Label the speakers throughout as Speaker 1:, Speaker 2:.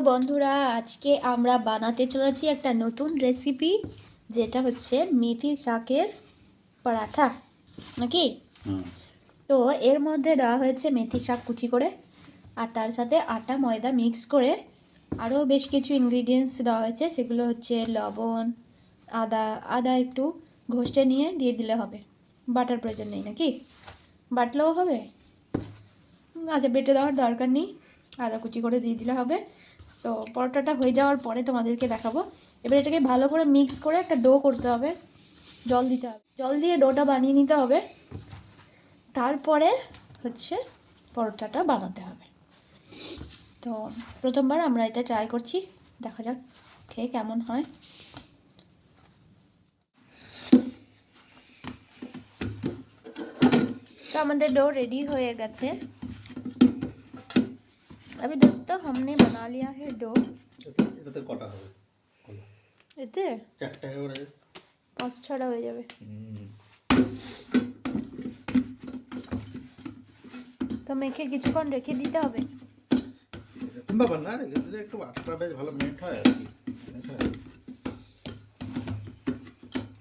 Speaker 1: বন্ধুরা, আজকে আমরা বানাতে চলেছি একটা নতুন রেসিপি, যেটা হচ্ছে মেথি শাকের পরাঠা নাকি। তো এর মধ্যে দেওয়া হয়েছে মেথি শাক কুচি করে, আর তার সাথে আটা ময়দা মিক্স করে আরও বেশ কিছু ইনগ্রিডিয়েন্টস দেওয়া হয়েছে। সেগুলো হচ্ছে লবণ, আদা একটু ঘষে নিয়ে দিয়ে দিলে হবে, বাটার প্রয়োজন নেই নাকি, বাটলেও হবে। আচ্ছা, বেটে দেওয়ার দরকার নেই, আদা কুচি করে দিয়ে দিলে হবে। তো পরোটাটা হয়ে যাওয়ার পরে তোমাদেরকে দেখাবো। এবার এটাকে ভালো করে মিক্স করে একটা ডো করতে হবে, জল দিতে হবে, জল দিয়ে ডোটা বানিয়ে নিতে হবে। তারপরে হচ্ছে পরোটাটা বানাতে হবে। তো প্রথমবার আমরা এটা ট্রাই করছি, দেখা যাক খেয়ে কেমন হয়। তো আমাদের ডো रेडी হয়ে গেছে। अभी दोस्तों हमने बना लिया है डो।
Speaker 2: এটাতে কটা হবে?
Speaker 1: এতে
Speaker 2: চারটা হবে,
Speaker 1: 5-6টা হয়ে যাবে। তো মেখে কিছুক্ষণ রেখে দিতে হবে।
Speaker 2: এরকম ব্যাপার না, রেখে দিলে একটু আটাটা বেশ ভালো মেট হয় আর কি।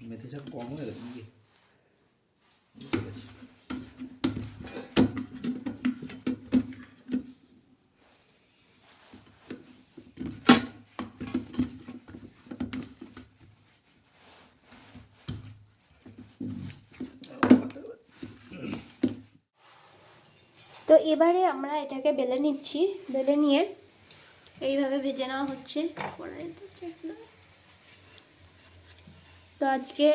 Speaker 2: মেথি শাক কম হয়ে গেছে নাকি? ঠিক আছে।
Speaker 1: তো এবারে আমরা এটাকে বেলে নিচ্ছি, বেলে নিয়ে এইভাবে ভেজে নেওয়া হচ্ছে। তো আজকে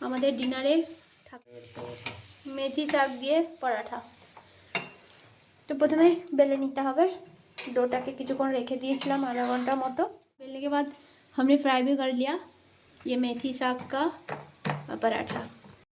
Speaker 1: আমাদের ডিনারে মেথি শাক দিয়ে পরাঠা। तो प्रथमे बेले निते हबे। डोटाके किछुक्षण रेखे दिएछिलाम आधा घंटा मतो। बेलने के बाद हमने फ्राई भी कर लिया ये मेथी शाक का पराठा।